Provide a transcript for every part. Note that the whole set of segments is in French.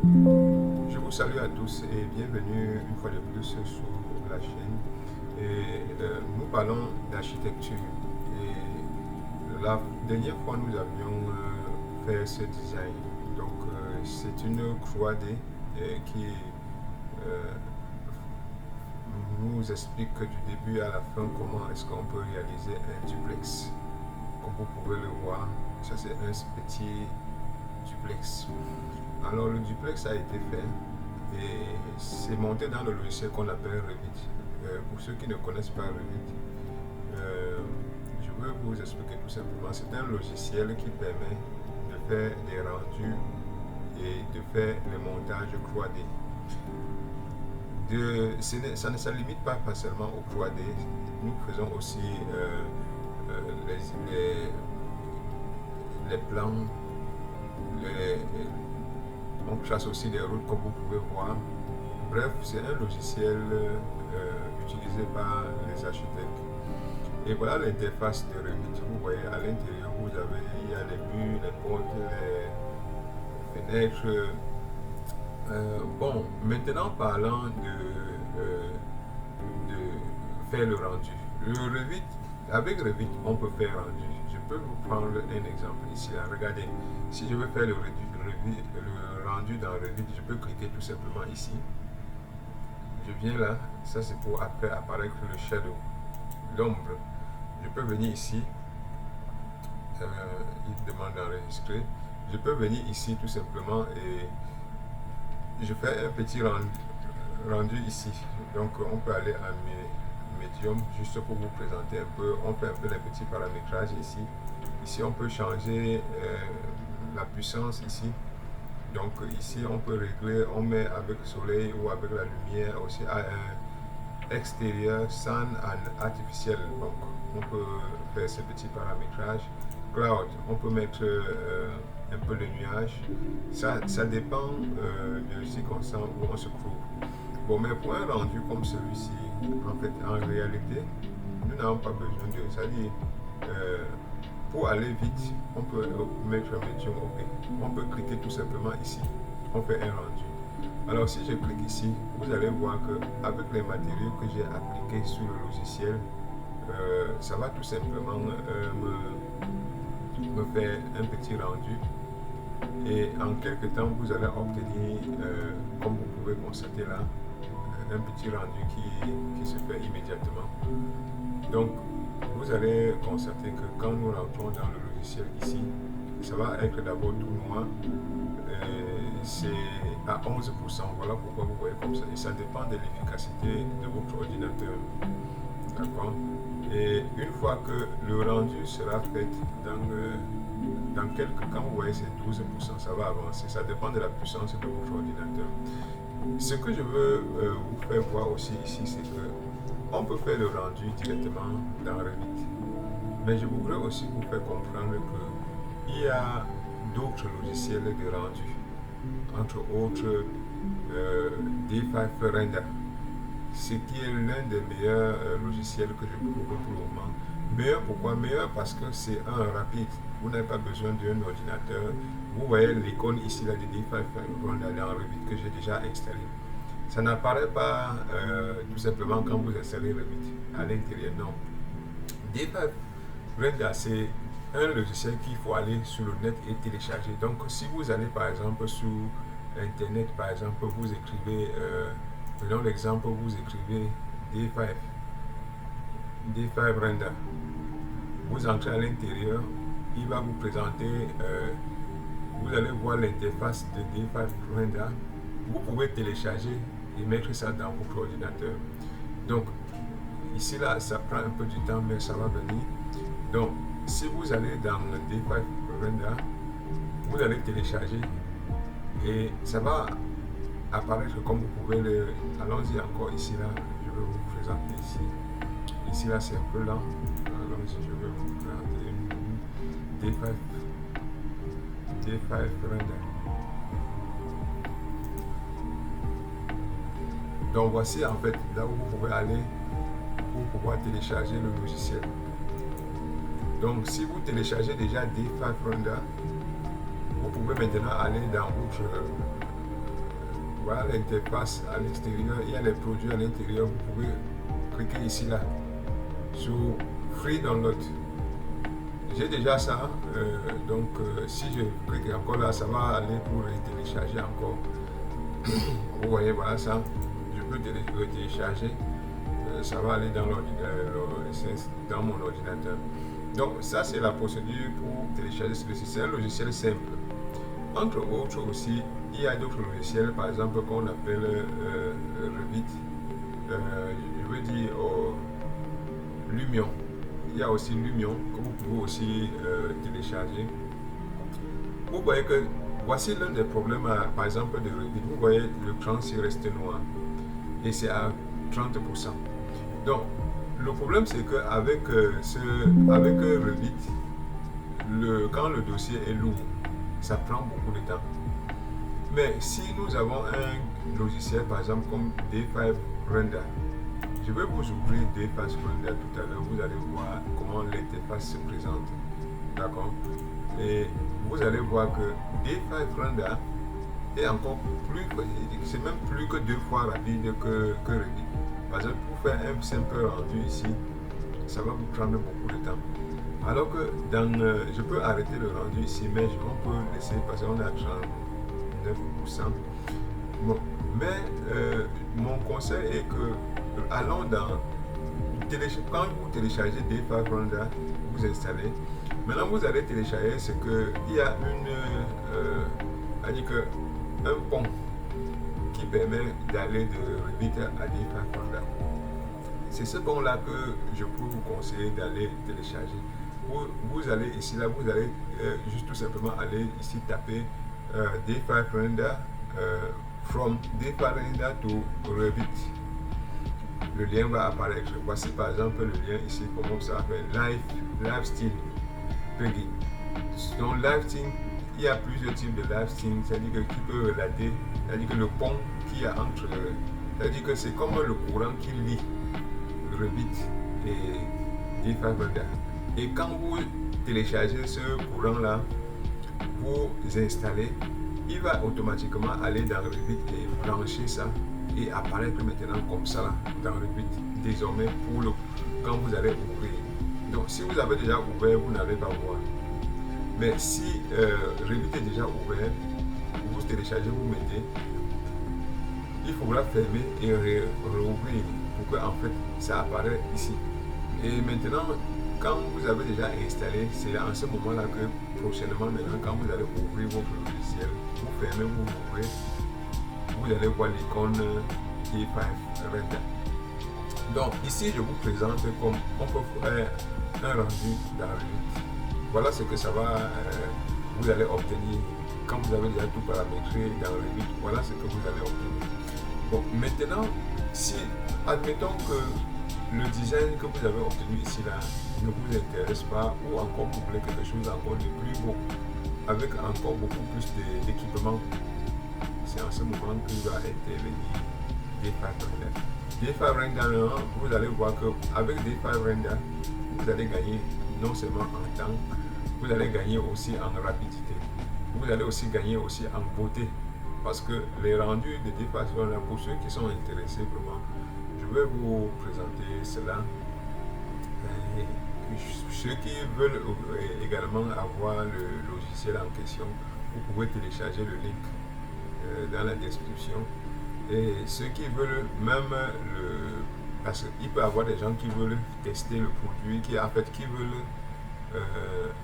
Je vous salue à tous et bienvenue une fois de plus sur la chaîne. Nous parlons d'architecture. Et la dernière fois, nous avions fait ce design. Donc, c'est une croix D qui euh, nous explique du début à la fin comment est-ce qu'on peut réaliser un duplex. Comme vous pouvez le voir, ça c'est un petit duplex. Alors le duplex a été fait et c'est monté dans le logiciel qu'on appelle Revit. Pour ceux qui ne connaissent pas Revit, euh, je veux vous expliquer tout simplement. C'est un logiciel qui permet de faire des rendus et de faire le montage 3D. Ça ne se limite pas seulement au 3D. Nous faisons aussi euh, les, les, les plans, les, on trace aussi des routes comme vous pouvez voir. Bref, c'est un logiciel utilisé par les architectes. Et voilà l'interface de Revit. Vous voyez à l'intérieur, il y a les murs, les portes, les fenêtres. Bon, maintenant parlant de faire le rendu. Le Revit, avec Revit, on peut faire rendu. Je peux vous prendre un exemple ici. Là. Regardez, si je veux faire le rendu dans Revit, je peux cliquer tout simplement ici. Je viens là, ça c'est pour faire apparaître le shadow, l'ombre. Je peux venir ici, il demande d'enregistrer. Je peux venir ici tout simplement et je fais un petit rendu ici. Donc on peut aller à médium juste pour vous présenter un peu. On fait un peu les petits paramétrages ici. Ici on peut changer la puissance ici. Donc ici on peut régler, on met avec le soleil ou avec la lumière aussi à un extérieur sans un artificiel. Donc on peut faire ce petit paramétrage. Cloud, on peut mettre un peu de nuage. Ça dépend de circonstances où on se trouve. Bon, mais pour un rendu comme celui-ci, en fait, en réalité, nous n'avons pas besoin de ça. C'est-à-dire, pour aller vite, on peut mettre un médium OP. On peut cliquer tout simplement ici. On fait un rendu. Alors, si je clique ici, vous allez voir qu'avec les matériaux que j'ai appliqués sur le logiciel, ça va tout simplement me faire un petit rendu. Et en quelques temps, vous allez obtenir, comme vous pouvez constater là, un petit rendu qui se fait immédiatement. Donc, vous allez constater que quand nous rentrons dans le logiciel ici, ça va être d'abord tout noir. C'est à 11%. Voilà pourquoi vous voyez comme ça. Et ça dépend de l'efficacité de votre ordinateur. D'accord. Et une fois que le rendu sera fait dans quelques quand vous voyez c'est 12%, ça va avancer. Ça dépend de la puissance de votre ordinateur. Ce que je veux vous faire voir aussi ici, c'est que on peut faire le rendu directement dans Revit. Mais je voudrais aussi vous faire comprendre qu'il y a d'autres logiciels de rendu, entre autres D5 Render, ce qui est l'un des meilleurs logiciels que je vous propose pour le moment. Meilleur pourquoi? Meilleur parce que c'est un rapide. Vous n'avez pas besoin d'un ordinateur. Vous voyez l'icône ici là de D5 Render dans Revit que j'ai déjà installé. Ça n'apparaît pas tout simplement quand vous installez Revit à l'intérieur. Non. D5 Render, c'est un logiciel qu'il faut aller sur le net et télécharger. Donc, si vous allez par exemple sur Internet, par exemple, vous écrivez, prenons l'exemple, vous écrivez D5 Render. Vous entrez à l'intérieur, il va vous présenter, vous allez voir l'interface de D5 Render. Vous pouvez télécharger et mettre ça dans votre ordinateur. Donc, ici là, ça prend un peu du temps, mais ça va venir. Donc, si vous allez dans le D5 Render, vous allez télécharger et ça va apparaître comme vous pouvez le. Allons-y encore ici là, je vais vous présenter ici. Ici là, c'est un peu lent. Allons-y, je vais vous présenter D5 Render. Donc voici en fait là où vous pouvez aller pour pouvoir télécharger le logiciel. Donc si vous téléchargez déjà D5 Render, vous pouvez maintenant aller dans votre Voilà l'interface à l'extérieur. Il y a les produits à l'intérieur. Vous pouvez cliquer ici là sur Free Download. J'ai déjà ça, donc si je clique encore là, ça va aller pour télécharger encore. Vous voyez, voilà ça, je peux télécharger, ça va aller dans mon ordinateur. Donc ça c'est la procédure pour télécharger ce logiciel. C'est un logiciel simple. Entre autres aussi, il y a d'autres logiciels, par exemple qu'on appelle Revit, je veux dire Lumion. Il y a aussi Lumion que vous pouvez aussi télécharger. Vous voyez que voici l'un des problèmes, par exemple, de Revit. Vous voyez, le cran s'est resté noir et c'est à 30%. Donc, le problème, c'est qu'avec Revit, quand le dossier est lourd, ça prend beaucoup de temps. Mais si nous avons un logiciel, par exemple, comme D5 Render, je vais vous ouvrir D5 Render tout à l'heure, vous allez voir comment l'interface se présente. D'accord? Et vous allez voir que D5 Render est encore plus, c'est même plus que 2 fois rapide que Revit. Par exemple, pour faire un simple rendu ici, ça va vous prendre beaucoup de temps. Alors que je peux arrêter le rendu ici, mais on peut laisser passer, on est à 39%. Bon, mais mon conseil est que allons quand vous téléchargez D5 Render, vous installez. Maintenant, vous allez télécharger ce qu'il y a un pont qui permet d'aller de Revit à D5 Render. C'est ce pont-là que je peux vous conseiller d'aller télécharger. Vous allez ici, là, vous allez juste tout simplement aller ici taper D5 Render from D5 Render to Revit. Le lien va apparaître. Voici par exemple le lien ici, comment ça s'appelle, Live Stream Plugin. Dans Live Stream, il y a plusieurs types de Live Stream, c'est-à-dire qui peut relater, c'est-à-dire que le pont qu'il y a entre, c'est-à-dire que c'est comme le courant qui lie Revit et D5 Render. Et quand vous téléchargez ce courant-là, vous installez, il va automatiquement aller dans Revit et brancher ça et apparaître maintenant comme ça là, dans Revit désormais quand vous allez ouvrir. Donc si vous avez déjà ouvert, vous n'allez pas voir. Mais si Revit est déjà ouvert, vous téléchargez, vous mettez, il faudra fermer et rouvrir pour que en fait ça apparaît ici. Et maintenant, quand vous avez déjà installé, c'est en ce moment-là que prochainement, maintenant, quand vous allez ouvrir votre logiciel, vous fermez, vous ouvrez, vous allez voir l'icône D5 Render. Donc ici, je vous présente comme on peut faire un rendu dans Revit. Voilà ce que ça va, vous allez obtenir quand vous avez déjà tout paramétré dans Revit. Voilà ce que vous allez obtenir. Bon, maintenant, si admettons que le design que vous avez obtenu ici là ne vous intéresse pas, ou encore vous voulez quelque chose encore de plus beau, avec encore beaucoup plus d'équipement, c'est en ce moment que va intervenir D5 Render. D5 Render, vous allez voir qu'avec D5 Render, vous allez gagner non seulement en temps, vous allez gagner aussi en rapidité, vous allez aussi gagner aussi en beauté, parce que les rendus de D5 Render, pour ceux qui sont intéressés vraiment, je vais vous présenter cela. Et ceux qui veulent également avoir le logiciel en question, vous pouvez télécharger le link dans la description. Et ceux qui veulent même parce qu'il peut y avoir des gens qui veulent tester le produit, qui veulent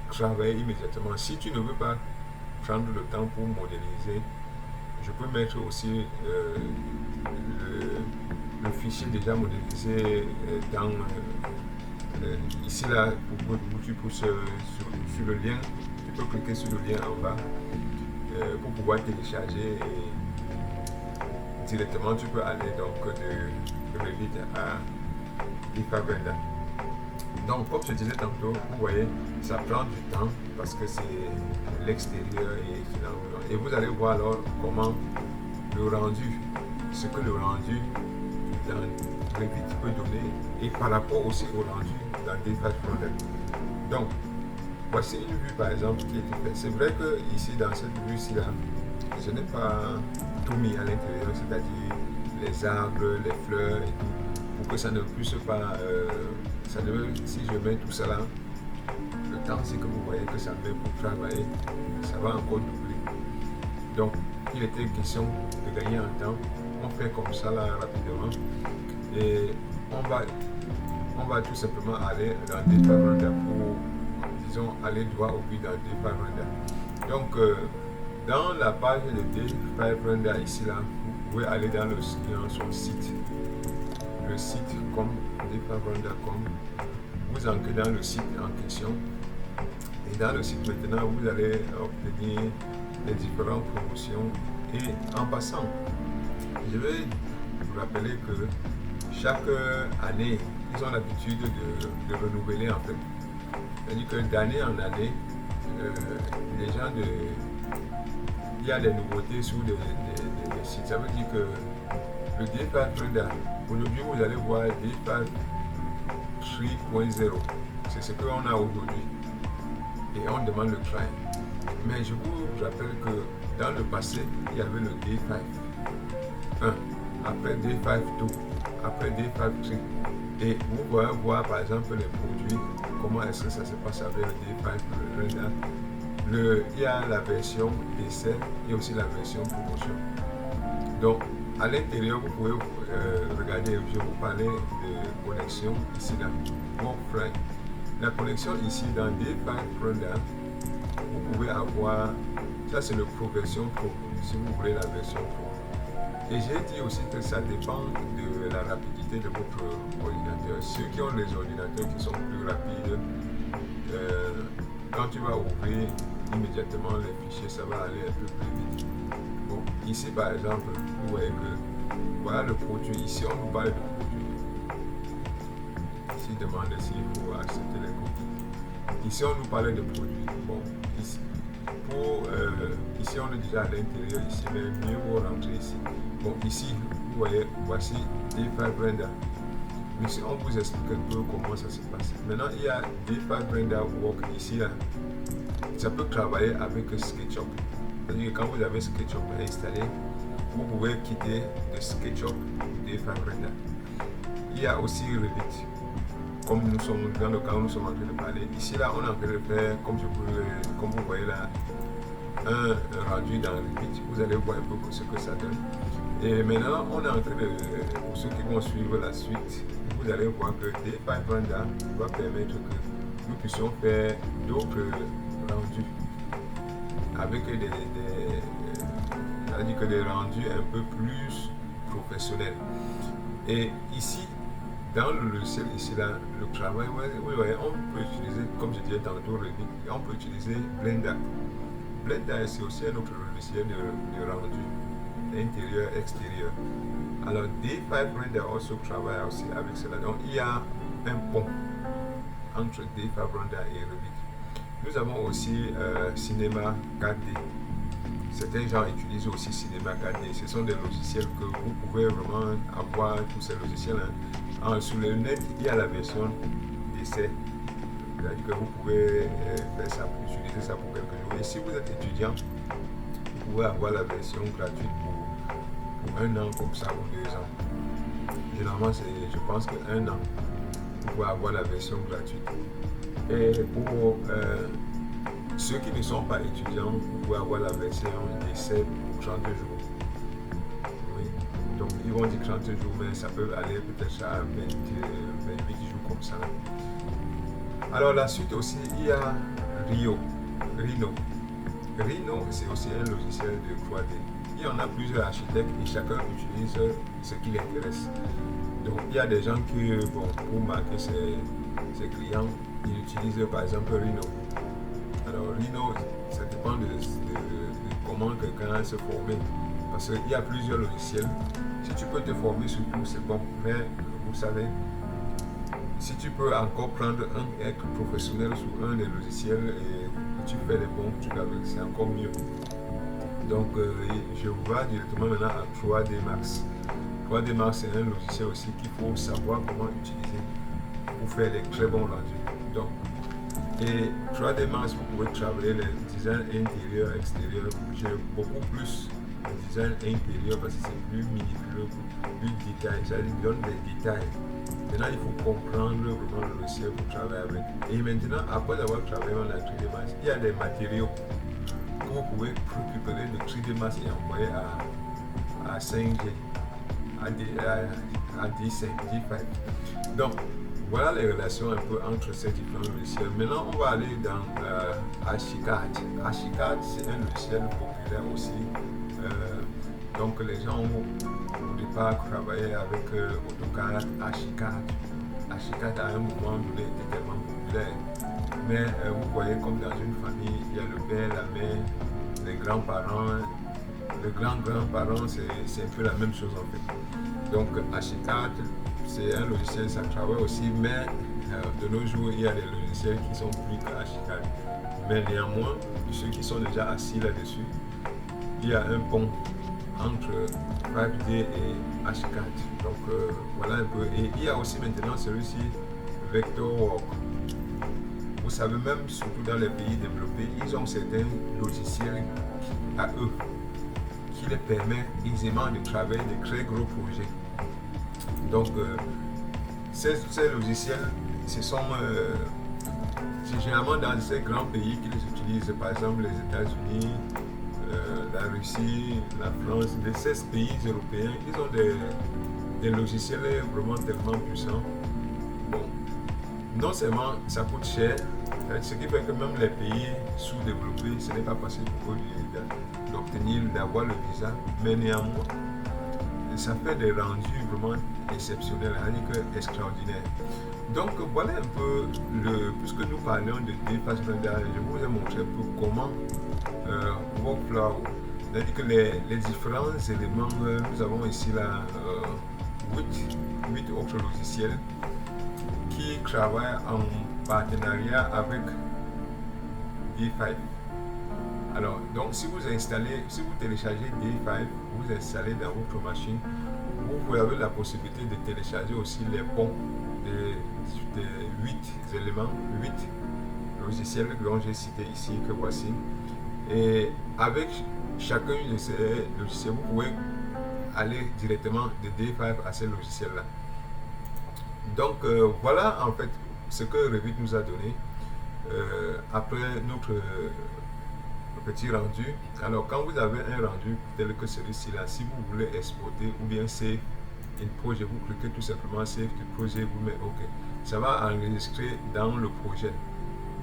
travailler immédiatement. Si tu ne veux pas prendre le temps pour modéliser, je peux mettre aussi le fichier déjà modélisé dans ici là, tu pousses sur le lien, tu peux cliquer sur le lien en bas pour pouvoir télécharger, et directement tu peux aller donc de Revit à D5 Render. Donc comme je disais tantôt, vous voyez, ça prend du temps parce que c'est l'extérieur et finalement, et vous allez voir alors comment le rendu, ce que le rendu dans Revit peut donner, et par rapport aussi au rendu dans D5 Render. Donc voici une vue par exemple qui est faite. C'est vrai que ici dans cette vue-ci là, je n'ai pas tout mis à l'intérieur, c'est-à-dire les arbres, les fleurs et tout, pour que ça ne puisse pas, si je mets tout ça là, le temps c'est que vous voyez que ça met pour travailler, ça va encore doubler. Donc il était question de gagner en temps. On fait comme ça là rapidement et on va tout simplement aller dans des Render pour, disons, aller droit au but dans des Render. Donc dans la page de D5 Render ici là, vous pouvez aller dans son site. Le site comme d5render.com, vous entrez dans le site en question et dans le site maintenant vous allez obtenir les différentes promotions et en passant je vais vous rappeler que chaque année ils ont l'habitude de renouveler en fait, c'est-à-dire que d'année en année les gens il y a des nouveautés sur des sites. Ça veut dire que le D5 Render, aujourd'hui vous allez voir D5 3.0, c'est ce qu'on a aujourd'hui et on demande le client. Mais je vous rappelle que dans le passé il y avait le D5 1, après D5 2, après D5 3 et vous pouvez voir par exemple les produits, comment est-ce que ça se passe avec le D5 Render. Il y a la version essai et aussi la version promotion. Donc à l'intérieur vous pouvez regarder, je vous parlais de connexion ici là, Workframe. La connexion ici dans D5 Render, vous pouvez avoir, ça c'est le Pro version Pro, si vous voulez la version Pro. Et j'ai dit aussi que ça dépend de la rapidité de votre ordinateur. Ceux qui ont les ordinateurs qui sont plus rapides, quand tu vas ouvrir immédiatement les fichiers, ça va aller un peu plus vite. Bon, ici par exemple, vous voyez que voilà le produit. Ici on nous parle de produit. Ici demande s'il faut accepter les copies. Ici on nous parlait de produits. Bon, ici ici on est déjà à l'intérieur ici, mais mieux vaut rentrer ici. Bon, ici vous voyez, voici D5 Render. Mais si on vous explique un peu comment ça se passe. Maintenant il y a D5 Render Work ici là. Ça peut travailler avec SketchUp. C'est-à-dire que quand vous avez SketchUp installé, vous pouvez quitter le SketchUp D5 Render. Il y a aussi Revit. Comme nous sommes dans le cas où nous sommes en train de parler. Ici là, on est en train de faire, comme vous voyez là, un rendu dans Revit. Vous allez voir un peu ce que ça donne. Et maintenant, on est en train de, pour ceux qui vont suivre la suite, vous allez voir que D5 Render va permettre que nous puissions faire d'autres rendus avec des rendus un peu plus professionnels. Et ici, dans le logiciel ici là, le travail, oui, on peut utiliser, comme je disais tantôt, Revit, on peut utiliser Blender. Blender c'est aussi un autre logiciel de rendu intérieur, extérieur. Alors D5 Render aussi travaille aussi avec cela. Donc il y a un pont entre D5 Render et Revit. Nous avons aussi Cinema 4D. Certains gens utilisent aussi Cinema 4D. Ce sont des logiciels que vous pouvez vraiment avoir, tous ces logiciels. Sur le net, il y a la version d'essai. C'est-à-dire que vous pouvez faire ça, utiliser ça pour quelques jours. Et si vous êtes étudiant, vous pouvez avoir la version gratuite pour 1 an comme ça ou 2 ans. Généralement, je pense que 1 an, vous pouvez avoir la version gratuite. Et pour ceux qui ne sont pas étudiants, vous pouvez avoir la version d'essai pour 30 jours. Oui. Donc ils vont dire 30 jours, mais ça peut aller peut-être à 28 jours comme ça. Alors la suite aussi, il y a Rhino. Rhino, c'est aussi un logiciel de 3D. Il y en a plusieurs architectes et chacun utilise ce qui l'intéresse. Donc il y a des gens qui, pour marquer ses clients, ils utilisent par exemple Rhino. Alors Rhino, ça dépend de comment quelqu'un se former. Parce qu'il y a plusieurs logiciels. Si tu peux te former sur tout, c'est bon. Mais vous savez, si tu peux encore prendre être professionnel sur un des logiciels et tu fais les bons trucs avec, c'est encore mieux. Donc je vous vois directement maintenant à 3D Max. 3D Max c'est un logiciel aussi qu'il faut savoir comment utiliser pour faire des très bons rendus. Donc, et 3D Max, vous pouvez travailler les designs intérieurs, extérieurs. J'ai beaucoup plus design intérieur parce que c'est plus minutieux, plus détaillé, ça donne des détails. Maintenant, il faut comprendre vraiment le logiciel pour travailler avec. Et maintenant, après avoir travaillé dans la 3D Max, il y a des matériaux que vous pouvez récupérer de 3D Max et envoyer à 5G, à D5, D5. Donc, voilà les relations un peu entre ces différents logiciels. Maintenant, on va aller dans Archicad. Archicad, c'est un logiciel populaire aussi. Donc, les gens ont au départ travaillé avec AutoCAD, Archicad. Archicad, à un moment donné, était tellement populaire. Mais vous voyez, comme dans une famille, il y a le père, la mère, les grands-parents. Les grands-grands-parents, c'est un peu la même chose en fait. Donc, Archicad, c'est un logiciel, ça travaille aussi, mais de nos jours, il y a des logiciels qui sont plus qu'Archicad. Mais néanmoins, ceux qui sont déjà assis là-dessus, il y a un pont entre 5D et Archicad. Donc voilà un peu. Et il y a aussi maintenant celui-ci, Vectorworks. Vous savez, même surtout dans les pays développés, ils ont certains logiciels à eux qui les permettent aisément de travailler de très gros projets. Donc, ces logiciels, ce sont généralement dans ces grands pays qui les utilisent, par exemple les États-Unis, la Russie, la France, les 16 pays européens, ils ont des logiciels vraiment tellement puissants. Bon, non seulement ça coûte cher, ce qui fait que même les pays sous-développés, ce n'est pas facile pour eux d'obtenir, d'avoir le visa, mais néanmoins, ça fait des rendus vraiment exceptionnels, extraordinaires. Donc voilà un peu, puisque nous parlons de Deface Render, je vous ai montré un peu comment Workflow, c'est-à-dire que les différents éléments, nous avons ici là 8 autres logiciels qui travaillent en partenariat avec D5. Alors, donc si vous téléchargez D5, vous installez dans votre machine, vous avez la possibilité de télécharger aussi les ponts des 8 éléments, 8 logiciels dont j'ai cité ici, que voici. Et avec chacun de ces logiciels, vous pouvez aller directement de D5 à ces logiciels-là. Donc voilà en fait ce que Revit nous a donné après notre petit rendu. Alors quand vous avez un rendu tel que celui-ci là, si vous voulez exporter ou bien save une projet, vous cliquez tout simplement save du projet, vous mettez OK. Ça va enregistrer dans le projet,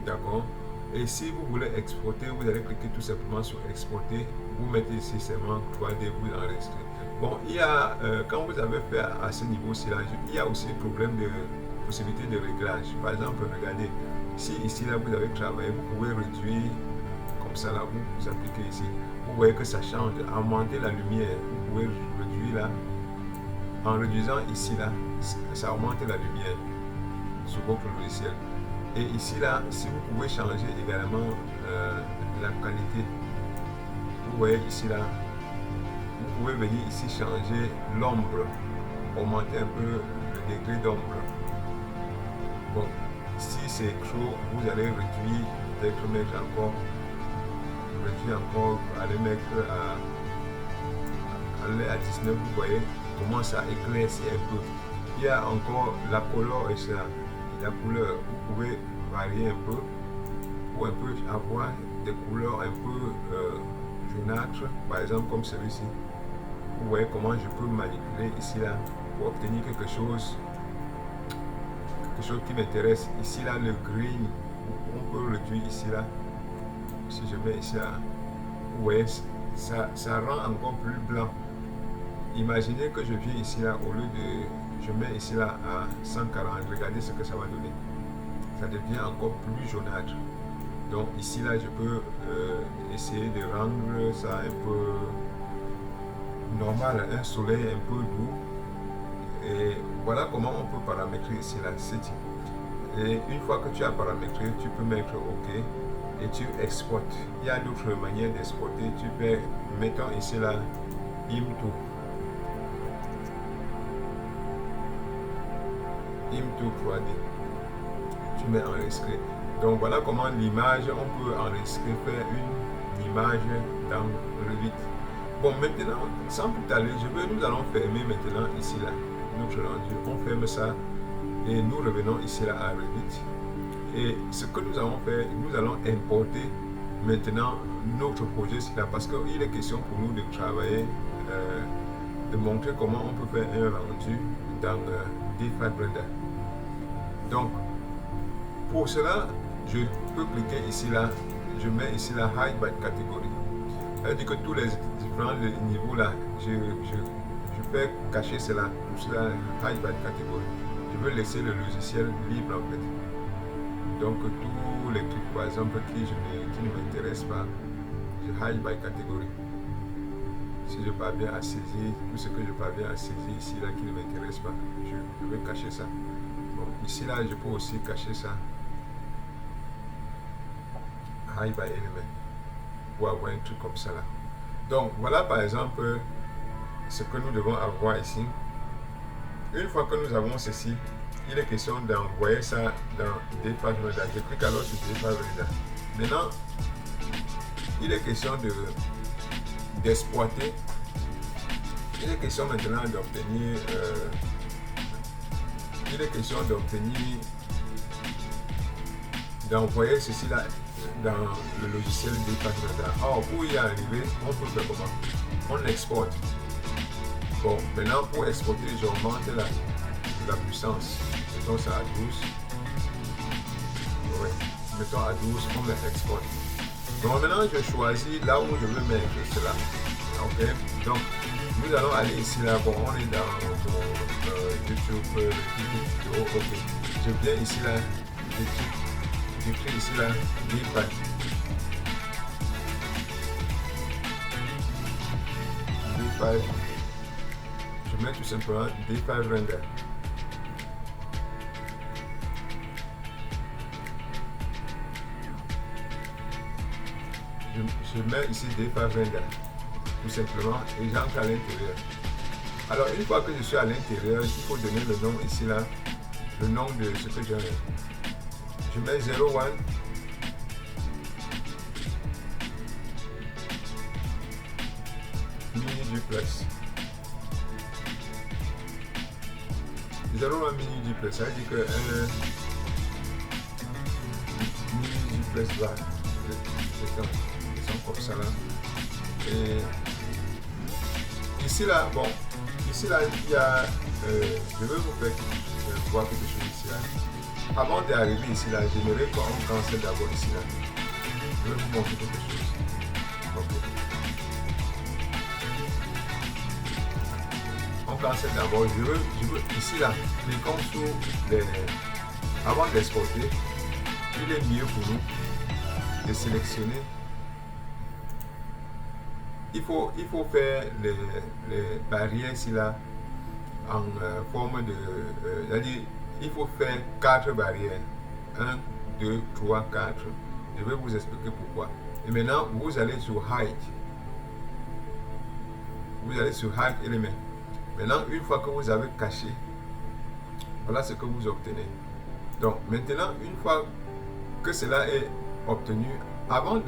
d'accord. Et si vous voulez exporter, vous allez cliquer tout simplement sur exporter, vous mettez ici seulement 3D, vous enregistrez. Bon, il y a, quand vous avez fait à ce niveau-ci, il y a aussi le problème de possibilité de réglage. Par exemple, regardez, si ici là vous avez travaillé, vous pouvez réduire comme ça là, vous appliquez ici. Vous voyez que ça change, augmenter la lumière, vous pouvez réduire là. En réduisant ici là, ça augmente la lumière sur votre logiciel. Et ici là, si vous pouvez changer également la qualité, vous voyez ici là, vous pouvez venir ici changer l'ombre, augmenter un peu le degré d'ombre. Bon, si c'est trop, vous allez réduire, peut-être mettre encore, aller mettre à 19, vous voyez comment ça éclaircit un peu. Il y a encore la couleur et ça. La couleur, vous pouvez varier un peu pour un peu avoir des couleurs un peu jaunâtres, par exemple comme celui-ci. Vous voyez comment je peux manipuler ici là pour obtenir quelque chose qui m'intéresse. Ici là, le green, on peut réduire ici là. Si je mets ici là, vous voyez, ça rend encore plus blanc. Imaginez que je viens ici là, au lieu de, je mets ici là à 140, regardez ce que ça va donner. Ça devient encore plus jaunâtre. Donc ici là, je peux essayer de rendre ça un peu normal, un soleil un peu doux. Et voilà comment on peut paramétrer ici là, setting. Et une fois que tu as paramétré, tu peux mettre OK et tu exportes. Il y a d'autres manières d'exporter. Tu peux, mettons ici là, IM2. IM2 3D. Tu mets enregistrer. Donc voilà comment l'image, on peut enregistrer, faire une image dans Revit. Bon, maintenant, sans plus tarder, nous allons fermer maintenant ici là notre rendu. On ferme ça et nous revenons ici là à Revit. Et ce que nous allons faire, nous allons importer maintenant notre projet ici là parce qu'il est question pour nous de travailler, de montrer comment on peut faire un rendu dans D5 Render. Donc, pour cela, je peux cliquer ici là, je mets ici là Hide by Category. C'est-à-dire que tous les différents niveaux là, je peux cacher cela, tout cela Hide by Category. Je veux laisser le logiciel libre en fait. Donc tous les trucs par exemple qui ne m'intéressent pas, je Hide by Category. Si je parviens à saisir tout ce que je parviens à saisir ici là qui ne m'intéresse pas, je vais cacher ça. Bon, ici là je peux aussi cacher ça. Hide by Element. Pour avoir un truc comme ça là. Donc voilà par exemple ce que nous devons avoir ici. Une fois que nous avons ceci, il est question d'envoyer ça dans D5 Render. Je clique alors sur D5 Render. Maintenant, il est question d'exploiter. Il est question maintenant d'obtenir. Il est question d'envoyer ceci là dans le logiciel D5 Render. Or, pour y arriver, on peut faire comment? On exporte. Bon, maintenant pour exporter, j'augmente la puissance. Mettons ça à 12. Ouais. Mettons à 12, on met export. Donc maintenant, je choisis là où je veux mettre cela. Ok. Donc, nous allons aller ici là. Bon, on est dans YouTube vidéo. Ok. Je viens ici là. J'écris ici là. D5. D5. Je mets tout simplement D5 Render. Je mets ici D5 Render, tout simplement, et j'entre à l'intérieur. Alors, une fois que je suis à l'intérieur, il faut donner le nom ici là, le nom de ce que j'ai. Je mets 01. Mini duplex. 01 mini duplex, ça veut dire que un mini duplex va. Comme ça là. Et ici là, bon, ici là, il y a. Je vais vous faire voir quelque chose ici là. Avant d'arriver ici là, j'aimerais qu'on cancelle d'abord ici là. Je vais vous montrer quelque chose. Okay. On cancelle d'abord. Je veux ici là, cliquons sur les. Avant d'exporter, il est mieux pour nous de sélectionner. Il faut faire les barrières ici là en forme de. C'est-à-dire, il faut faire 4 barrières. 1, 2, 3, 4. Je vais vous expliquer pourquoi. Et maintenant, vous allez sur Hide. Vous allez sur Hide Element. Maintenant, une fois que vous avez caché, voilà ce que vous obtenez. Donc, maintenant, une fois que cela est obtenu, avant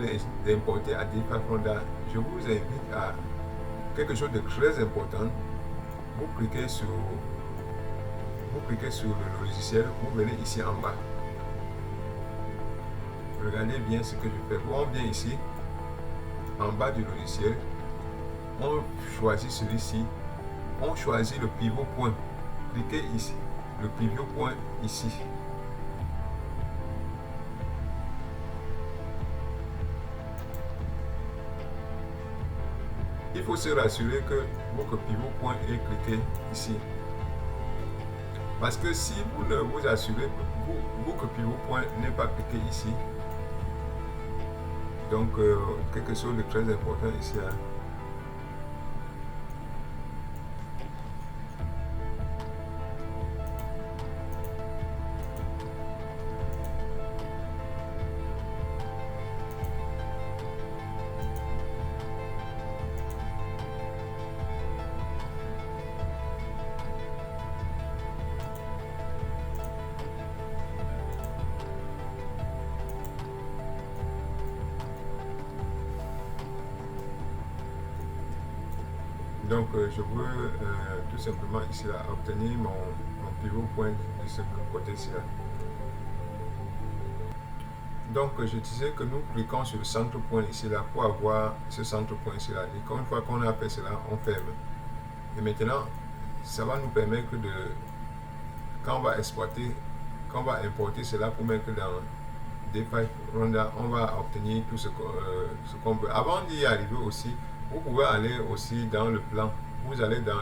d'importer à D5 Render, je vous invite à quelque chose de très important. Vous cliquez sur le logiciel, vous venez ici en bas. Regardez bien ce que je fais. On vient ici, en bas du logiciel, on choisit celui-ci, on choisit le pivot point. Cliquez ici, le pivot point ici. Il faut se rassurer que votre pivot point est cliqué ici. Parce que si vous ne vous assurez que votre pivot point n'est pas cliqué ici, donc quelque chose de très important ici. Hein. Donc je veux tout simplement ici là obtenir mon pivot point de ce côté-ci là. Donc je disais que nous cliquons sur le centre point ici là pour avoir ce centre point ici là. Et une fois qu'on a fait cela, on ferme. Et maintenant, ça va nous permettre de, quand on va exploiter, quand on va importer cela pour mettre dans D5 Ronda, on va obtenir tout ce qu'on veut. Avant d'y arriver aussi, vous pouvez aller aussi dans le plan. Vous allez dans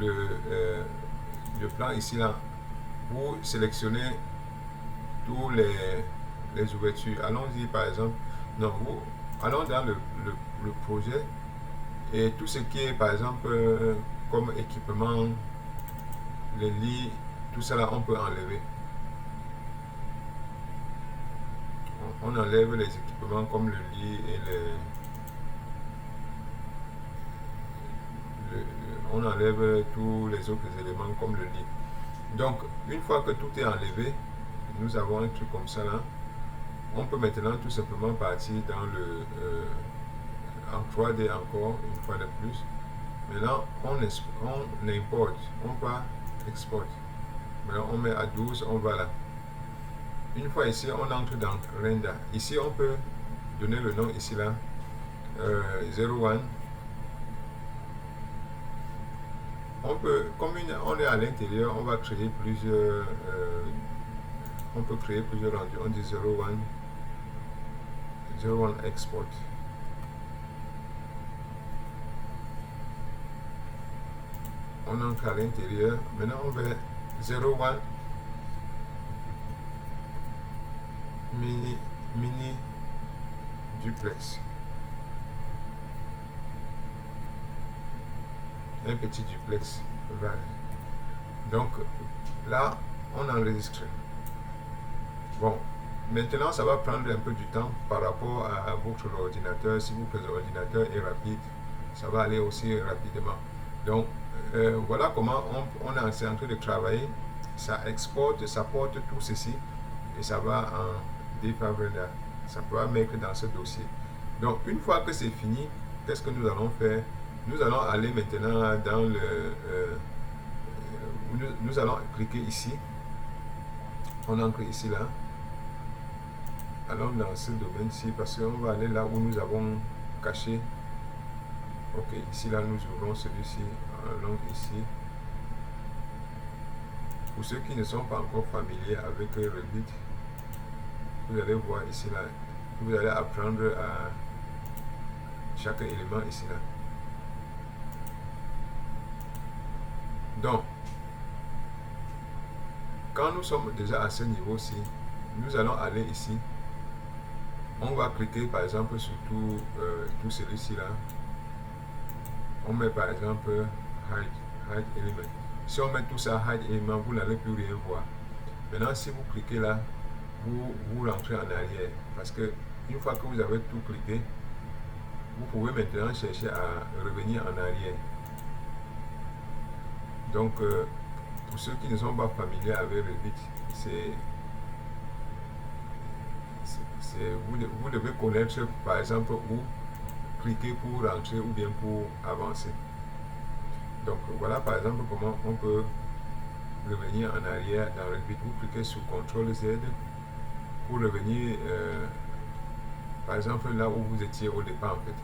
le plan ici là. Vous sélectionnez tous les ouvertures. Allons-y par exemple. Non, allons dans le projet et tout ce qui est par exemple comme équipement, les lits, tout cela on peut enlever. On enlève les équipements comme le lit et on enlève tous les autres éléments comme le lit. Donc une fois que tout est enlevé, nous avons un truc comme ça là. On peut maintenant tout simplement partir dans le en 3D encore une fois de plus. Maintenant on importe, on va export. Maintenant on met à 12, on va là. Une fois ici, on entre dans Render. Ici, on peut donner le nom ici là, 01. On peut, comme on est à l'intérieur, on va créer plusieurs, on peut créer plusieurs rendus. On dit 01 export. On entre à l'intérieur. Maintenant, on va 01 mini duplex. Un petit duplex. Voilà. Donc là, on enregistre. Bon, maintenant ça va prendre un peu du temps par rapport à votre ordinateur. Si votre ordinateur est rapide, ça va aller aussi rapidement. Donc voilà comment on est en train de travailler. Ça exporte, ça porte tout ceci et ça va en D5 ça peut mettre dans ce dossier. Donc une fois que c'est fini, qu'est-ce que nous allons faire? Nous allons aller maintenant dans le nous allons cliquer ici, on entre ici là, allons dans ce domaine-ci parce qu'on va aller là où nous avons caché. Ok, ici là nous ouvrons celui-ci, allons ici. Pour ceux qui ne sont pas encore familiers avec Revit, vous allez voir ici là, vous allez apprendre à chaque élément ici là. Donc, quand nous sommes déjà à ce niveau-ci, nous allons aller ici. On va cliquer par exemple sur tout celui-ci là. On met par exemple hide element. Si on met tout ça hide element, vous n'allez plus rien voir. Maintenant, si vous cliquez là, vous rentrez en arrière. Parce que une fois que vous avez tout cliqué, vous pouvez maintenant chercher à revenir en arrière. Donc, pour ceux qui ne sont pas familiers avec Revit, vous devez connaître par exemple où cliquer pour rentrer ou bien pour avancer. Donc voilà par exemple comment on peut revenir en arrière dans Revit. Vous cliquez sur CTRL Z pour revenir par exemple là où vous étiez au départ en fait.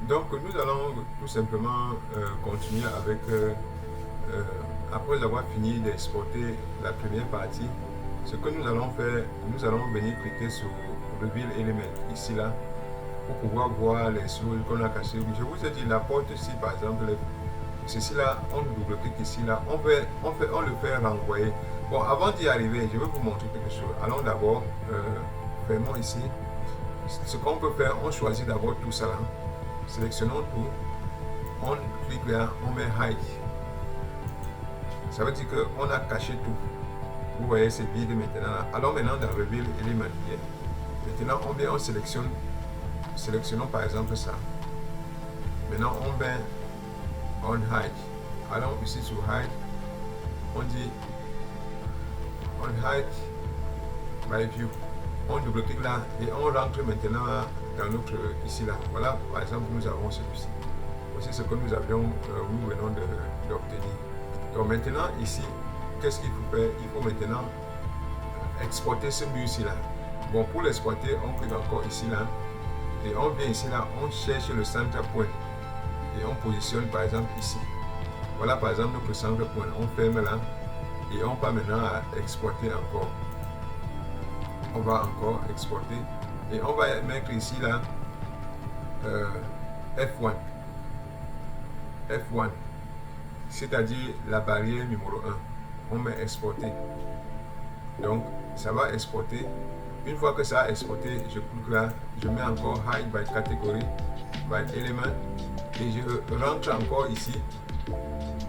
Donc nous allons tout simplement continuer avec après avoir fini d'exporter la première partie. Ce que nous allons faire, nous allons venir cliquer sur Reveal Element ici là pour pouvoir voir les choses qu'on a cachées. Je vous ai dit la porte ici par exemple, ceci là, on double-clique ici là, on le fait renvoyer. Bon, avant d'y arriver, je vais vous montrer quelque chose. Allons d'abord, fermons ici. Ce qu'on peut faire, on choisit d'abord tout ça là. Sélectionnons tout, on clique là, on met hide. Ça veut dire qu'on a caché tout. Vous voyez, c'est vide maintenant. Allons maintenant dans Reveal Element. Maintenant, on sélectionne. Sélectionnons par exemple ça. Maintenant, on met on hide. Allons ici sur hide. On dit on hide by view. On double-clique là et on rentre maintenant dans notre ici là. Voilà, par exemple, nous avons celui-ci. Voici ce que nous venons d'obtenir. Donc maintenant ici, qu'est-ce qu'il faut faire? Il faut maintenant exporter ce mur-ci là. Bon, pour l'exporter, on clique encore ici là. Et on vient ici là, on cherche le centre point. Et on positionne par exemple ici. Voilà par exemple notre centre point. On ferme là. Et on va maintenant à exporter encore. On va encore exporter. Et on va mettre ici là F1. F1. C'est-à-dire la barrière numéro 1. On met exporter. Donc ça va exporter. Une fois que ça a exporté, je clique là, je mets encore hide by category, by element, et je rentre encore ici.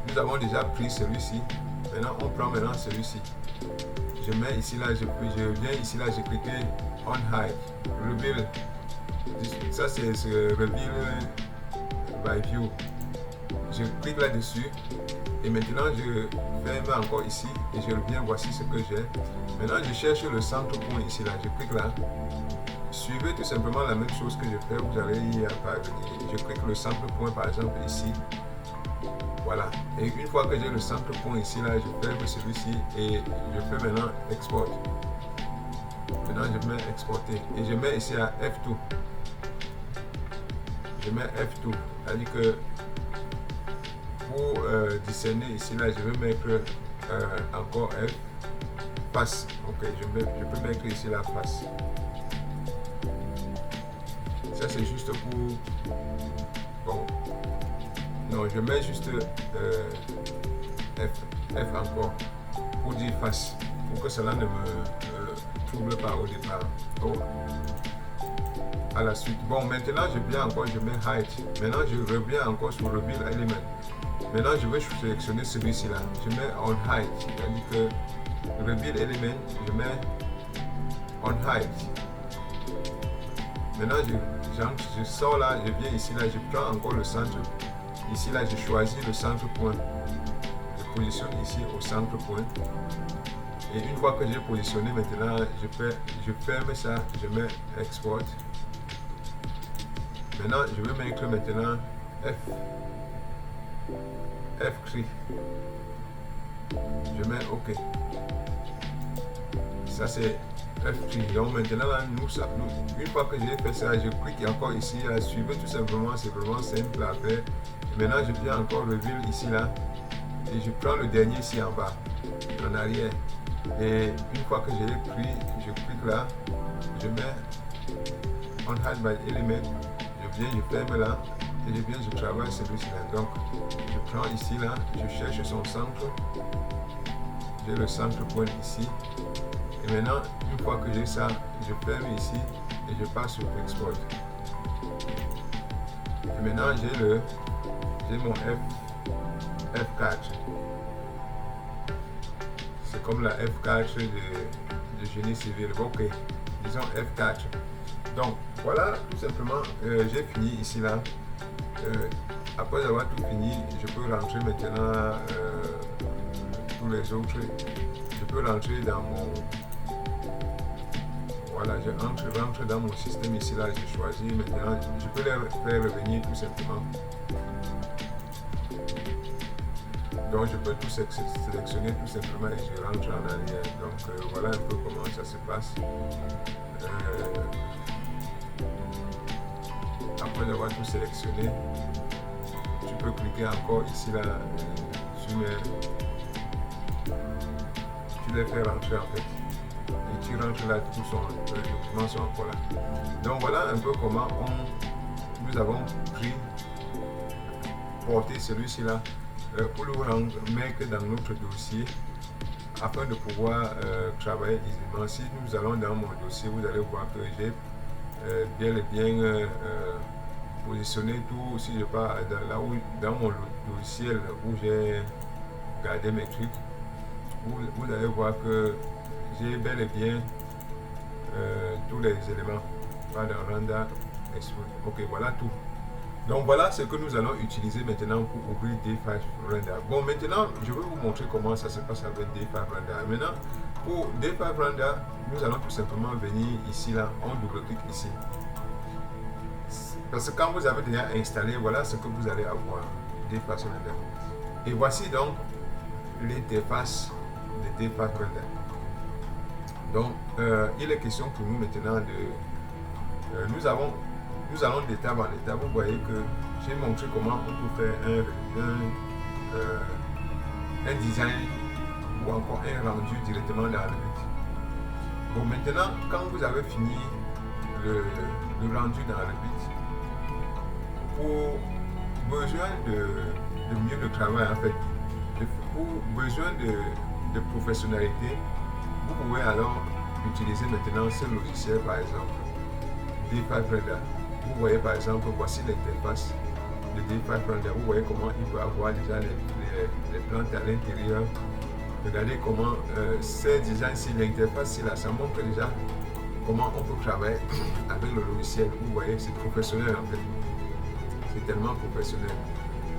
Nous avons déjà pris celui-ci. Maintenant, on prend maintenant celui-ci. Je mets ici là, je viens ici là, je clique on hide, reveal. Ça c'est ce reveal by view. Je clique là-dessus. Et maintenant, je ferme encore ici et je reviens, voici ce que j'ai. Maintenant, je cherche le centre point ici, là. Je clique là. Suivez tout simplement la même chose que je fais, vous allez y parvenir. Je clique le centre point, par exemple, ici. Voilà. Et une fois que j'ai le centre point ici, là, je ferme celui-ci et je fais maintenant export. Maintenant, je mets exporter. Et je mets ici à F2. Je mets F2. C'est-à-dire que pour discerner ici là, je vais mettre encore F face. Ok, je peux mettre ici la face. Ça c'est juste pour. Bon. Non, je mets juste F encore pour dire face. Pour que cela ne me trouble pas au départ. Oh. À la suite. Bon, maintenant je viens encore, je mets hide. Maintenant je reviens encore sur reveal element. Maintenant, je vais sélectionner celui-ci là. Je mets on hide. C'est-à-dire que reveal element, je mets on hide. Maintenant, je sors là, je viens ici là, je prends encore le centre. Ici là, je choisis le centre point. Je positionne ici au centre point. Et une fois que j'ai positionné, maintenant, je ferme ça, je mets export. Maintenant, je vais mettre maintenant F3. Je mets OK. Ça c'est F3. Donc maintenant là, une fois que j'ai fait ça, je clique encore ici à suivre tout simplement. C'est vraiment simple à faire. Et maintenant je viens encore reveal ici là. Et je prends le dernier ici en bas, en arrière. Et une fois que j'ai pris, je clique là. Je mets on hide by element. Je viens, je ferme là. Et je travaille celui-ci là. Donc, je prends ici là, je cherche son centre. J'ai le centre point ici. Et maintenant, une fois que j'ai ça, je ferme ici et je passe sur export. Et maintenant, j'ai mon F4. C'est comme la F4 de génie civil. Ok, disons F4. Donc, voilà, tout simplement, j'ai fini ici là. Après avoir tout fini, je peux rentrer maintenant tous les autres. Je peux rentrer dans mon. Voilà, je rentre dans mon système ici là, j'ai choisi maintenant. Je peux les faire revenir tout simplement. Donc je peux tout sélectionner tout simplement et je rentre en arrière. Donc voilà un peu comment ça se passe. Après avoir tout sélectionné, tu peux cliquer encore ici là sur tu les fais rentrer en fait. Et tu rentres là, les documents sont encore là. Donc voilà un peu comment nous avons porté celui-ci là pour le mettre dans notre dossier afin de pouvoir travailler aisément. Si nous allons dans mon dossier, vous allez voir que j'ai bien et bien positionné tout. Si je pars dans mon logiciel où j'ai gardé mes trucs, vous allez voir que j'ai bel et bien tous les éléments. Pas dans Randa, ok, voilà tout. Donc voilà ce que nous allons utiliser maintenant pour ouvrir D5 Render. Bon, maintenant je vais vous montrer comment ça se passe avec D5 Render. Maintenant pour D5 Render, nous allons tout simplement venir ici là, on double-clique ici. Parce que quand vous avez déjà installé, voilà ce que vous allez avoir d'interface render. Et voici donc l'interface de d'interface render. Donc, il est question pour nous maintenant de... nous allons d'étape en étape. Vous voyez que j'ai montré comment on peut faire un design ou encore un rendu directement dans le Revit. Bon, maintenant, quand vous avez fini le rendu dans le Revit, pour besoin de mieux de travail, en fait, pour besoin de professionnalité, vous pouvez alors utiliser maintenant ce logiciel, par exemple, d'interface render. Vous voyez par exemple, voici l'interface de d'interface render. Vous voyez comment il peut avoir déjà les plantes à l'intérieur. Regardez comment c'est déjà ici l'interface, là, ça montre déjà comment on peut travailler avec le logiciel. Vous voyez, c'est professionnel en fait. C'est tellement professionnel.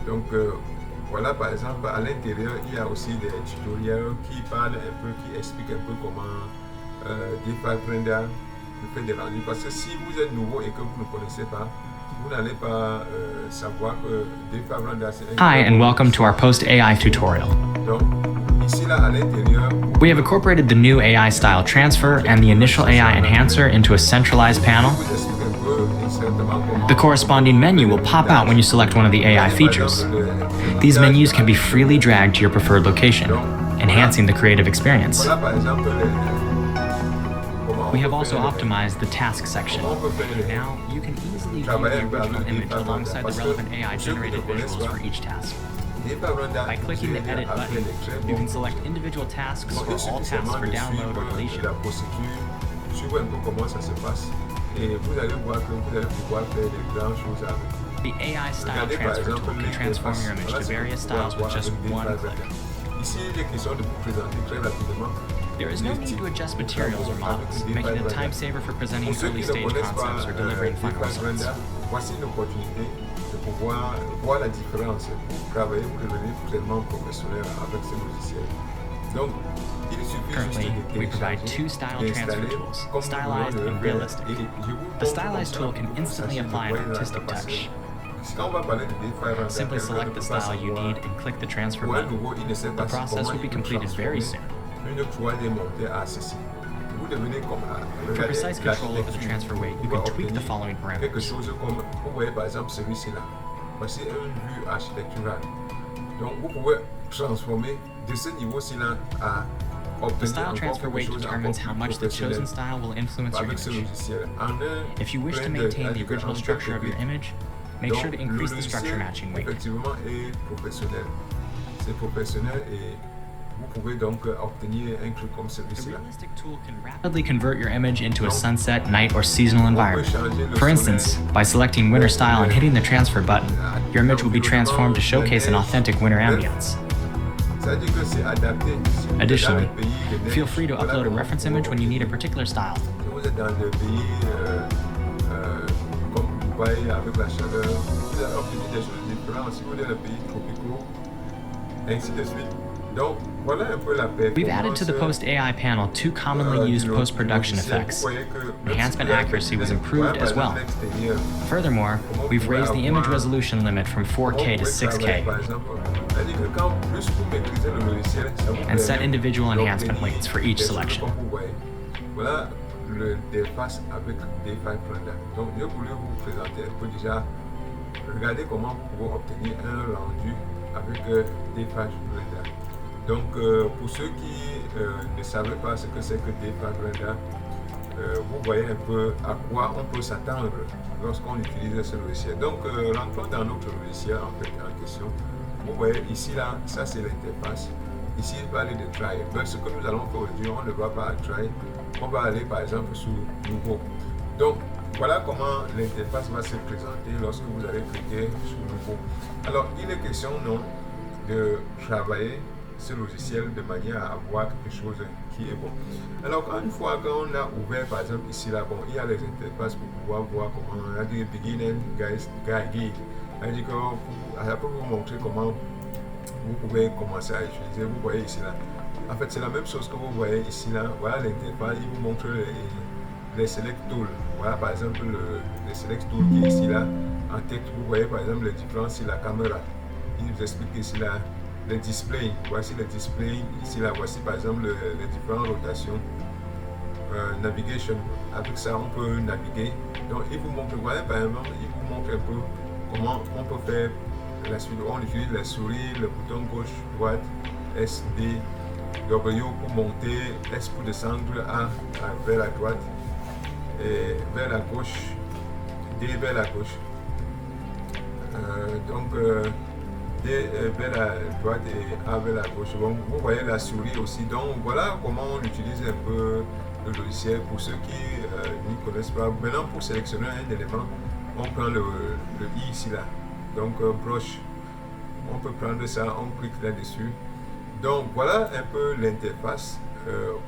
Donc voilà, par exemple, à l'intérieur, il y a aussi des tutoriels qui parlent un peu, qui expliquent un peu comment d'interface render fait des rendus. Parce que si vous êtes nouveau et que vous ne connaissez pas, vous n'allez pas savoir que d'interface render c'est un... Hi, and welcome to our post-AI tutorial. Donc, ici, là, à l'intérieur, We have incorporated the new AI style transfer and the initial AI enhancer into a centralized panel. je vous explique un peu exactement comment... The corresponding menu will pop out when you select one of the AI features. These menus can be freely dragged to your preferred location, enhancing the creative experience. Voilà, par exemple, We have also optimized the task section. Now, you can easily view the original image alongside the relevant AI-generated visuals for each task. By clicking the Edit button, you can select individual tasks or all tasks for download or deletion. La procédure, suivez un peu comment ça se passe et vous allez voir que vous allez pouvoir faire des grandes choses avec. The AI style transfer tool can transform your image to various styles with just one click. Ici, il est question de vous présenter très rapidement. There is no need to adjust materials or models, making it a time saver for presenting early-stage concepts or delivering final results. Voici une opportunité de pouvoir voir la différence. Pour travailler, vous devenez pleinement professionnel avec ce logiciel. Donc, il suffit Currently, juste de we provide two style transfer tools, stylized and realistic. The stylized tool can instantly apply an artistic touch. Simply select the style you need and click the transfer button. The process will be completed very soon. For precise control of the transfer weight, you can tweak the following Quelque parameters. chose comme, vous voyez par exemple celui-ci-là. Voici une vue architecturale. Donc vous pouvez transformer de ce niveau-ci-là à The obtenir style encore transfer quelque weight chose determines encore how plus much the chosen professionnel style will influence your avec ce image. logiciel. En un If you wish to plein de- maintain the c'est-à-dire original en structure of your quelques image, make Donc, sure to le increase the logiciel, structure matching weight. effectivement, est professionnel. C'est professionnel et vous pouvez donc obtenir un truc comme The celui-ci-là. realistic tool can rapidly convert your image into a sunset, night, or seasonal environment. For instance, by selecting winter style and hitting the transfer button, your image will be transformed to showcase an authentic winter ambience. C'est-à-dire que c'est adapté. Si vous êtes Additionally, dans le pays de neige, feel free to voilà upload a comment reference vous image when you need a obtenir. particular style. Si vous êtes dans le pays comme Dubaï avec la chaleur, vous allez obtenir des choses différentes. Si vous êtes dans le pays tropicaux, ainsi de suite. Donc, voilà un peu la performance. We've added to the post-AI panel two commonly used post-production effects. Enhancement accuracy was improved as well. Furthermore, we've raised the image resolution limit from 4K to 6K and set individual enhancement weights for each selection. Voilà l'interface avec d'interface render. Donc, je voulais vous présenter un peu déjà. Regardez comment vous pouvez obtenir un rendu avec d'interface render. Donc, pour ceux qui ne savaient pas ce que c'est que d'interface render, vous voyez un peu à quoi on peut s'attendre lorsqu'on utilise ce logiciel. Donc, rentrons dans notre logiciel en fait en question. Vous voyez ici là, ça c'est l'interface. Ici, il va aller de try. Mais ce que nous allons faire aujourd'hui, on ne va pas à try. On va aller par exemple sur nouveau. Donc, voilà comment l'interface va se présenter lorsque vous allez cliquer sur nouveau. Alors, il est question non de travailler ce logiciel de manière à avoir quelque chose qui est bon. Alors, une fois qu'on a ouvert, par exemple, ici, là, bon, il y a les interfaces pour pouvoir voir comment, on a dit beginning, guide. C'est-à-dire que ça peut vous montrer comment vous pouvez commencer à utiliser. Vous voyez ici, là. En fait, c'est la même chose que vous voyez ici, là. Voilà l'interface, il vous montre les select tools. Voilà, par exemple, le select tool qui est ici, là. en texte, vous voyez par exemple les différences sur la caméra. Il vous explique ici là les displays. Voici les displays. Ici là, voici par exemple les différentes rotations. Navigation. Avec ça, on peut naviguer. Donc, il vous montre, voilà par exemple, il vous montre un peu comment on peut faire la suite. On utilise la souris, le bouton gauche, droite, S, D, W pour monter, S pour descendre, A vers la droite, et vers la gauche, D vers la gauche. D vers la droite et A vers la gauche. Bon, vous voyez la souris aussi. Donc voilà comment on utilise un peu le logiciel pour ceux qui n'y connaissent pas. Maintenant, pour sélectionner un élément, on prend le I ici là. Donc brush, on peut prendre ça, on clique là-dessus. Donc voilà un peu l'interface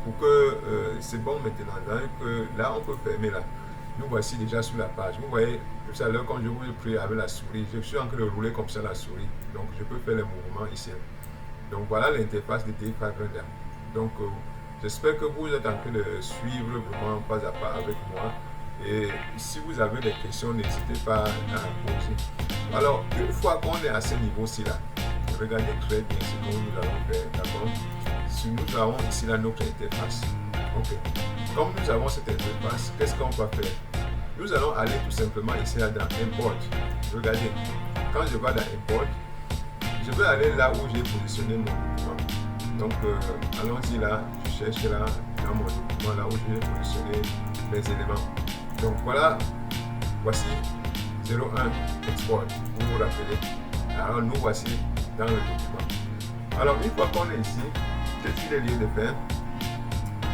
pour que c'est bon maintenant. Là, on peut fermer là. Nous voici déjà sur la page. Vous voyez, tout à l'heure, quand je vous ai pris avec la souris, je suis en train de rouler comme ça la souris. Donc, je peux faire les mouvements ici. Donc, voilà l'interface de DeFi Render. Donc, j'espère que vous êtes en train de suivre vraiment pas à pas avec moi. Et si vous avez des questions, n'hésitez pas à poser. Alors, une fois qu'on est à ce niveau-ci là, regardez très bien ce que nous allons faire. D'accord? Si nous avons ici là notre interface. Ok. Comme nous avons cette interface, qu'est-ce qu'on va faire? Nous allons aller tout simplement ici là dans Import. Regardez, quand je vais dans Import, je vais aller là où j'ai positionné mon document. Donc, allons-y là, je cherche là dans mon document, là où j'ai positionné mes éléments. Donc voilà, voici 01 Export, vous vous rappelez. Alors nous voici dans le document. Alors une fois qu'on est ici, qu'est-ce qu'il est lieu de faire?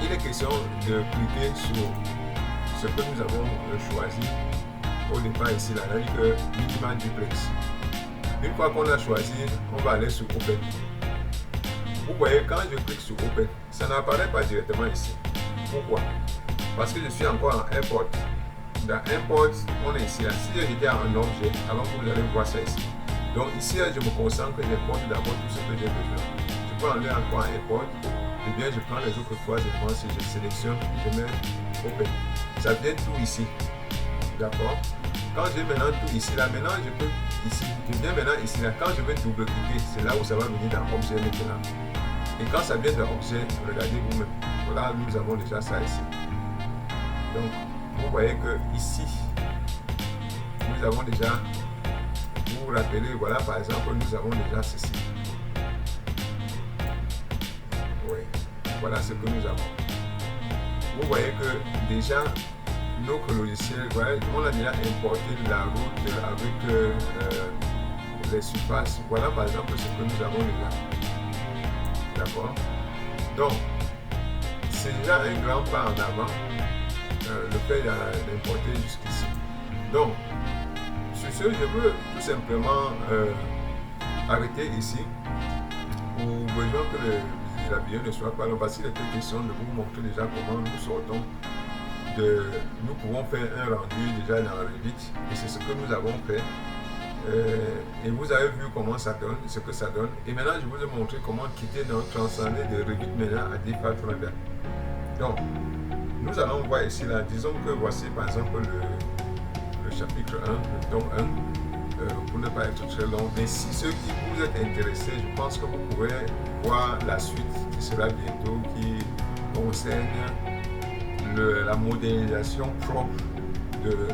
Il est question de cliquer sur ce que nous avons choisi au départ ici, là, c'est-à-dire Minimal Duplex. Une fois qu'on a choisi, on va aller sur Open. Vous voyez, quand je clique sur Open, ça n'apparaît pas directement ici. Pourquoi? Parce que je suis encore en Import. Dans Import, on est ici. Là. Si j'étais en objet, alors vous allez voir ça ici. Donc ici, je me concentre, j'importe d'abord tout ce que j'ai besoin. Je peux aller encore en Import. Et bien, je prends les autres trois éléments, si je sélectionne, je mets Open. Ça vient tout ici. D'accord? Quand j'ai maintenant tout ici, là, maintenant, je peux ici. Je viens maintenant ici, là. Quand je vais double-cliquer, c'est là où ça va venir dans Objet maintenant. Et quand ça vient dans Objet, regardez vous-même. Voilà, nous avons déjà ça ici. Donc, vous voyez que ici, nous avons déjà, vous vous rappelez, voilà, par exemple, nous avons déjà ceci. Oui, voilà ce que nous avons. Vous voyez que déjà, notre logiciel, voilà, on a déjà importé la route avec les surfaces. Voilà par exemple ce que nous avons déjà. D'accord? Donc, c'est déjà un grand pas en avant. Le fait d'importer jusqu'ici. Donc, sur ce, je veux tout simplement arrêter ici pour besoin que la vidéo ne soit pas longue, parce qu'il était question de vous montrer déjà comment nous sortons nous pouvons faire un rendu déjà dans Revit, et c'est ce que nous avons fait. Et vous avez vu comment ça donne, ce que ça donne. Et maintenant, je vous ai montré comment quitter notre transcender de Revit maintenant à DeFi Render. Donc, nous allons voir ici là, disons que voici par exemple le chapitre 1, le tome 1, pour ne pas être très long. Mais si ceux qui vous êtes intéressés, je pense que vous pourrez voir la suite qui sera bientôt, qui concerne la modélisation propre de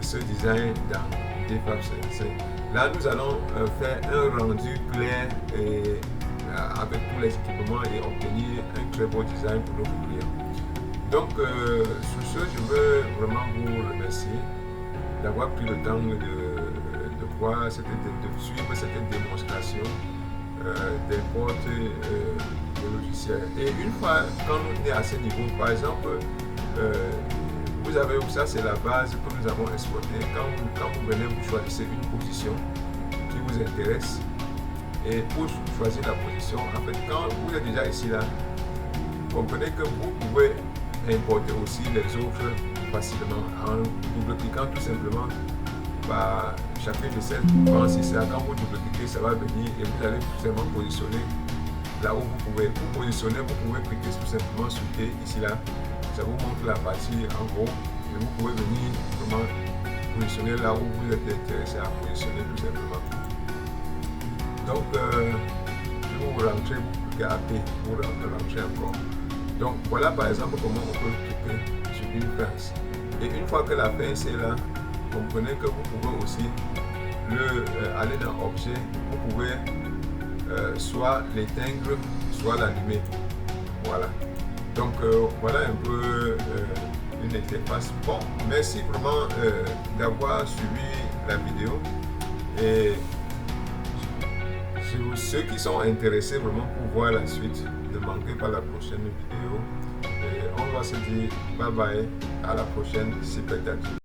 ce design dans DeFi. Là, nous allons faire un rendu clair et, avec tous les équipements et obtenir un très beau design pour nos clients. Donc, sur ce, je veux vraiment vous remercier d'avoir pris le temps de voir, de suivre cette démonstration d'importer le logiciel. Et une fois, quand on est à ce niveau, par exemple, vous avez où ça, c'est la base que nous avons exportée. Quand vous venez, vous choisissez une position qui vous intéresse. Et pour choisir la position, en fait, quand vous êtes déjà ici, là, comprenez que vous pouvez importer aussi les autres facilement en double-cliquant tout simplement par chacune de ces branches ici. Quand vous double-cliquez, ça va venir et vous allez tout simplement positionner là où vous pouvez. Vous positionner, vous pouvez cliquer tout simplement sur T ici là. Ça vous montre la partie en gros et vous pouvez venir vraiment positionner là où vous êtes intéressé à positionner tout simplement. Donc, si vous rentrez, vous gardez, vous rentrez encore. Donc, voilà par exemple comment on peut cliquer sur une pince. Et une fois que la pince est là, comprenez que vous pouvez aussi aller dans Objet, vous pouvez soit l'éteindre, soit l'allumer. Voilà. Donc, voilà un peu une interface. Bon, merci vraiment d'avoir suivi la vidéo. Et ceux qui sont intéressés vraiment pour voir la suite, ne manquez pas la prochaine vidéo. Et on va se dire bye bye, à la prochaine, c'est peut-être.